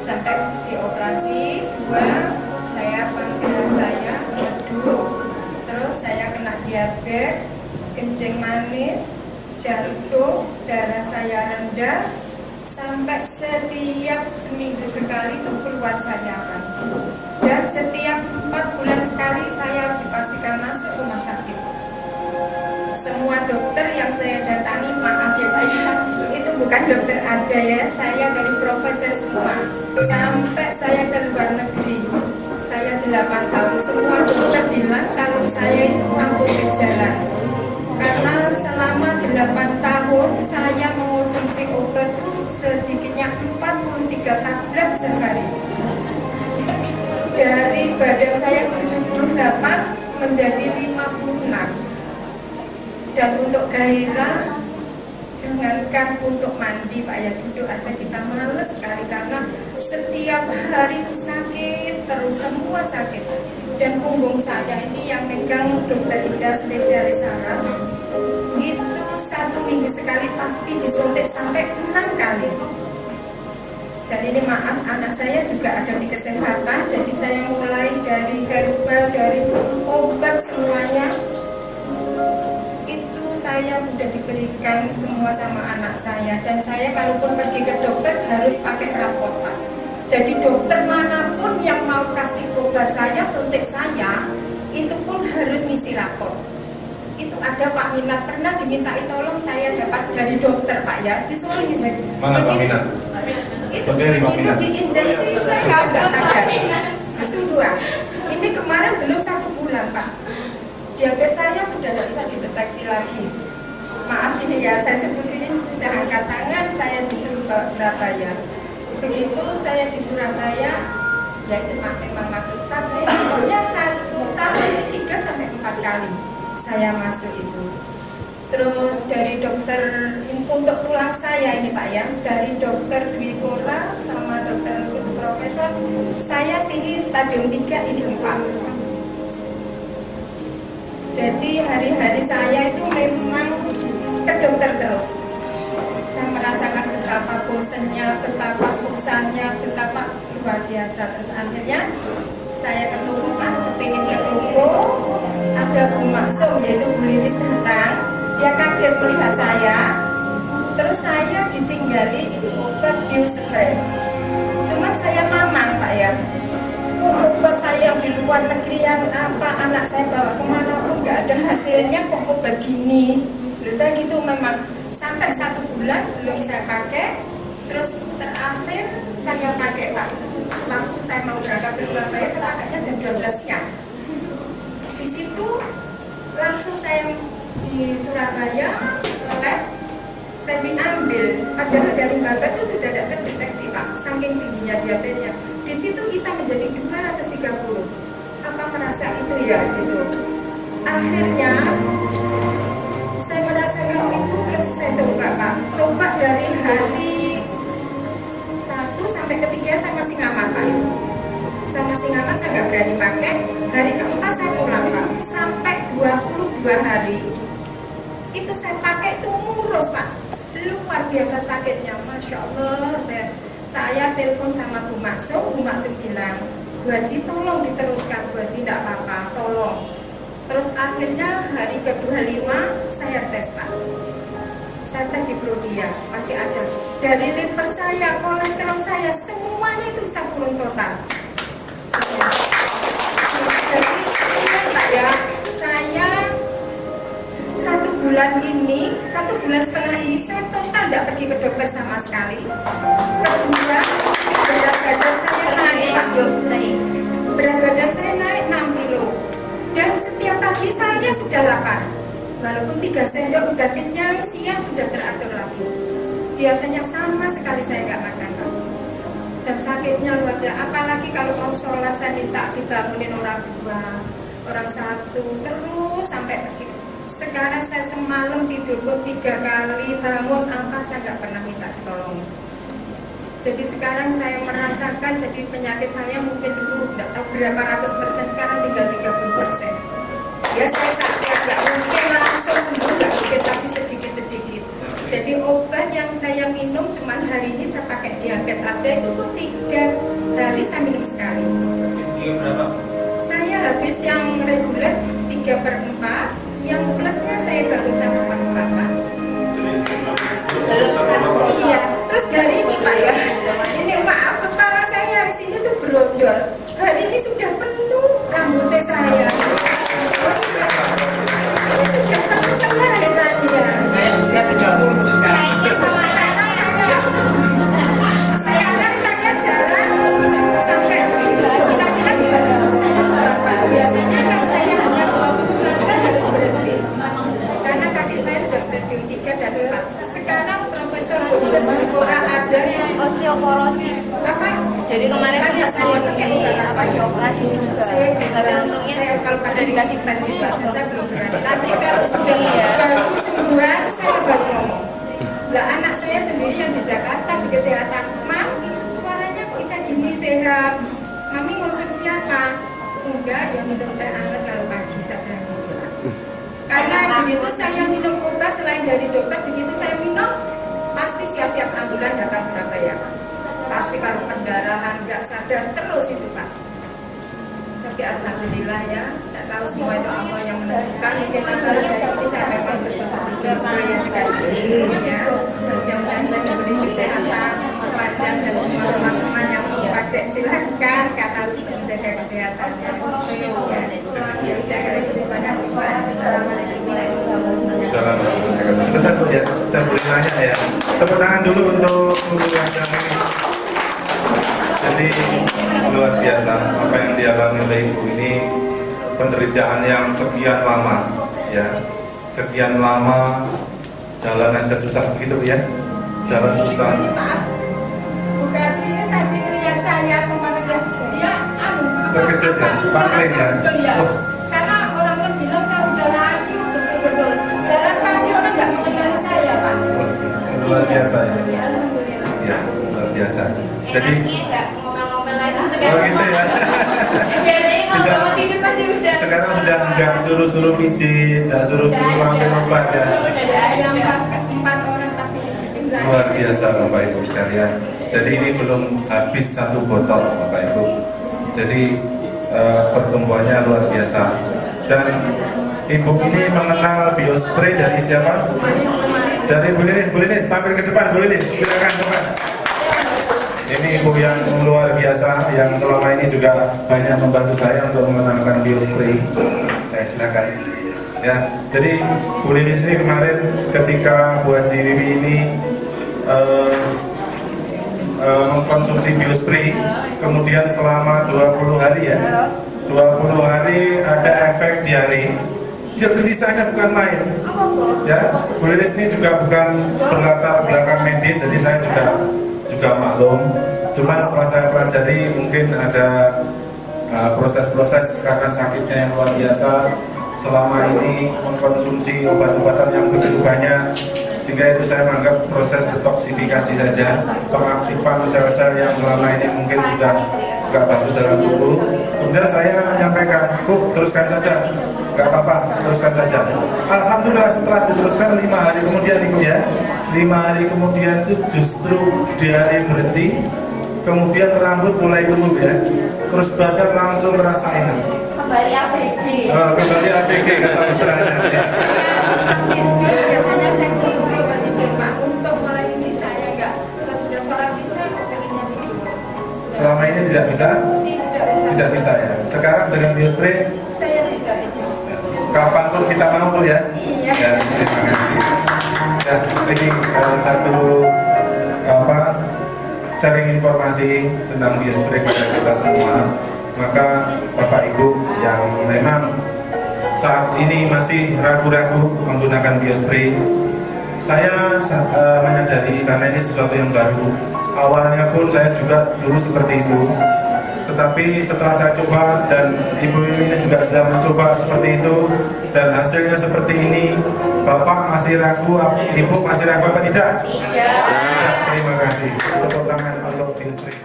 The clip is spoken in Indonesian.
sampai dioperasi. 2, saya pankreas saya meledup, terus saya kena diabetes, kencing manis, jantung, darah saya rendah, sampai setiap seminggu sekali itu keluar sariawan, dan setiap 4 bulan sekali saya dipastikan masuk rumah sakit. Semua dokter yang saya datangi, maaf ya Pak ya, itu bukan dokter aja ya, saya dari profesor semua, sampai saya ke luar negeri, saya 8 tahun, semua dokter bilang kalau saya itu mampu berjalan. Karena selama 8 tahun saya mengonsumsi obat itu sedikitnya 43 tablet sehari. Dari badan saya 78 menjadi 56. Dan untuk gairah, jangankan untuk mandi Pak ya, duduk aja kita males sekali, karena setiap hari itu sakit terus, semua sakit. Dan punggung saya ini yang megang dokter Ida spesialis saraf, itu 1 minggu sekali pasti disuntik sampai 6 kali. Dan ini maaf, anak saya juga ada di kesehatan, jadi saya mulai dari herbal, dari obat semuanya itu saya sudah diberikan semua sama anak saya. Dan saya kalaupun pergi ke dokter harus pakai rapor Pak. Jadi dokter manapun yang mau kasih obat saya, suntik saya, itu pun harus ngisi rapor. Itu ada Pak Minat, pernah dimintai tolong saya dapat dari dokter Pak ya, disuruh ngisi. Mana Pak Minat? Itu begitu diinjeksi saya nggak sadar. Sungguh, ini kemarin belum 1 bulan Pak, diabetes saya sudah tidak bisa dideteksi lagi. Maaf ini ya, saya sebutin sudah angkat tangan, saya disuruh bawa Surabaya. Begitu saya di Surabaya, ya itu memang masuk sampai pokoknya 1 tahun 3 sampai 4 kali saya masuk itu. Terus dari dokter untuk tulang saya ini Pak ya, dari dokter Dwi Kora sama dokter profesor, saya sini stadium 3 ini 4. Jadi hari-hari saya itu memang ke dokter terus. Saya merasakan betapa bosannya, betapa susahnya, betapa luar biasa. Terus akhirnya saya ke toko Pak, kepingin ke toko, ada Bu Maksum yaitu Bu Lilis datang. Dia kaget melihat saya, terus saya ditinggali obat biospray. Cuman saya mamang Pak ya, obat saya di luar negeri yang apa anak saya bawa kemana pun nggak ada hasilnya, kok obat gini. Lalu saya gitu memang sampai 1 bulan belum saya pakai. Terus terakhir saya pakai Pak, waktu saya mau berangkat ke Surabaya saya pakainya jam 12 siang. Di situ langsung saya di Surabaya lab saya diambil, padahal dari babat itu sudah tidak terdeteksi Pak, saking tingginya diabetesnya. Di situ bisa menjadi 230. Apa merasa itu ya gitu. Akhirnya saya merasakan itu, terus saya coba Pak, coba dari hari 1 sampai ke 3 saya masih ngamar Pak itu. Saya masih ngamar, saya nggak berani pakai. Hari keempat saya pulang Pak, sampai 22 hari itu saya pakai itu murus Pak, luar biasa sakitnya, Masya Allah. Saya telepon sama Bu Maksum bilang, Bu Haji tolong diteruskan, Bu Haji tidak apa-apa, tolong. Terus akhirnya hari ke-25 saya tes Pak, saya tes di Prodia, masih ada. Dari liver saya, kolesterol saya, semuanya itu bisa turun total. Jadi sebenarnya Pak ya, saya 1 bulan ini, 1,5 bulan ini saya total tidak pergi ke dokter sama sekali. Kedua, berat badan saya naik Pak, berat badan saya naik 6 kilo. Dan setiap pagi saya sudah lapar, walaupun 3 sendok udah kenyang, siang sudah teratur lagi. Biasanya sama sekali saya nggak makan Pak. Dan sakitnya luar biasa, apalagi kalau mau sholat saya minta dibangunin orang 2, orang 1, terus sampai pergi. Sekarang saya semalam tidur pun 3 kali, bangun apa saya nggak pernah minta ditolong. Jadi sekarang saya merasakan, jadi penyakit saya mungkin dulu nggak tahu berapa ratus persen, sekarang tinggal 30%. Ya saya sadar nggak mungkin langsung sembuh, nggak mungkin, tapi sedikit-sedikit. Jadi obat yang saya minum cuman hari ini saya pakai diabetes aja itu tuh 3 hari saya minum sekali. Berapa? Saya habis yang reguler 3/4, yang plusnya saya barusan 1/4 Pak. Iya, terus dari ini Pak ya, ini maaf kepala saya di sini tuh berondol. Hari ini sudah penuh rambutnya saya. Ini sudah penuh, saya heran ya. Saya 30 sekarang. Sekarang saya jalan sampai kira-kira saya berapa? Biasanya kan saya hanya 20 langkah harus berhenti karena kaki saya sudah stadium 3 dan 4. Sekarang Profesor Dokter Dukora ada osteoporosis. apa? Jadi kemarin Tanya saya pakai obat apa ya? operasi juga. Saya Tapi bilang, untungnya saya kalau pada dikasih tadi buku. saja saya belum berani. Nanti kalau sudah baru sembuhan saya baru ngomong. Lah anak saya sendiri yang di Jakarta di kesehatan, Mam, suaranya kok bisa gini sehat? Mami konsumsi apa? Enggak, yang minum teh anget kalau pagi saya bilang gitu. Karena begitu saya minum obat selain dari dokter, begitu saya minum pasti siap-siap ambulan datang Surabaya. Pasti kalau pendarahan nggak sadar terus itu Pak. Tapi alhamdulillah ya, tidak tahu semua itu Allah yang menentukan. Mungkin antara dari ini saya memang betul-betul jodoh yang dikasih ya. Mudah-mudahan saya diberi kesehatan panjang dan semua teman-teman yang mau pakai silahkan karena untuk menjaga kesehatannya. Terima kasih Pak. Assalamualaikum warahmatullahi wabarakatuh. Sebentar Bu ya, saya boleh nanya ya. Tepuk tangan dulu untuk yang ini. Jadi luar biasa apa yang dialami oleh ibu ini, penderitaan yang sekian lama ya, sekian lama jalan aja susah begitu Bu ya, jalan susah. Ini maaf, bukan ini tadi melihat saya kemarin dia Terkejut ya, pangling ya. Oh. Karena orang bilang saya udah lagi betul-betul jalan kaki orang nggak mengenali saya Pak. Luar biasa ya. Ya alhamdulillah. Ya, luar biasa. Jadi nggak ngomel-ngomel lagi gitu oh gitu ya. Biasanya kalau Tidak. bangun tidur pasti udah. Sekarang sudah enggak suruh-suruh pijit, enggak suruh-suruh ambil obat ya. Saya empat orang pasti pijitin saya. Luar biasa Bapak Ibu sekalian. Jadi ini belum habis 1 botol Bapak Ibu. Jadi pertumbuhannya luar biasa. Dan ibu ini mengenal biospray dari siapa? Dari Bu Linis, tampil ke depan Bu Linis, silakan depan. Ini ibu yang luar biasa yang selama ini juga banyak membantu saya untuk mengenalkan biospray. Silakan. Ya, jadi Bu Linis ini kemarin ketika Bu Haji Wiwi ini mengkonsumsi biospray, kemudian selama 20 hari ya, 20 hari ada efek diare. Dia gelisahnya bukan main. Ya, Bu Lilis ini juga bukan berlatar belakang medis, jadi saya juga maklum. Cuman setelah saya pelajari mungkin ada proses-proses karena sakitnya yang luar biasa. Selama ini mengkonsumsi obat-obatan yang begitu banyak, sehingga itu saya menganggap proses detoksifikasi saja, pengaktifan sel-sel yang selama ini mungkin sudah nggak bagus dalam tubuh. Kemudian saya menyampaikan, Bu, teruskan saja, nggak apa-apa, teruskan saja. Alhamdulillah setelah diteruskan 5 hari kemudian Ibu ya, 5 hari kemudian itu justru diare berhenti, kemudian rambut mulai tumbuh ya, terus badan langsung terasa enak. Kembali ABG. Kembali ABG kata putranya. Ya. Biasanya saya konsumsi obat tidur Pak. Untuk mulai ini saya nggak, saya sudah sholat isya pengennya tidur. Selama ini tidak bisa? Tidak bisa ya. Sekarang dengan biospray Saya bisa tidur. kapanpun kita mampu ya. Iya. Ya, terima kasih. Ya, ini satu sharing informasi tentang biospray pada kita semua. Maka Bapak Ibu yang memang saat ini masih ragu-ragu menggunakan biospray, saya menyadari karena ini sesuatu yang baru. Awalnya pun saya juga dulu seperti itu. Tetapi setelah saya coba dan ibu ini juga sudah mencoba seperti itu dan hasilnya seperti ini, Bapak masih ragu, Ibu masih ragu apa tidak? Iya. Terima kasih. Tepuk tangan untuk biospray.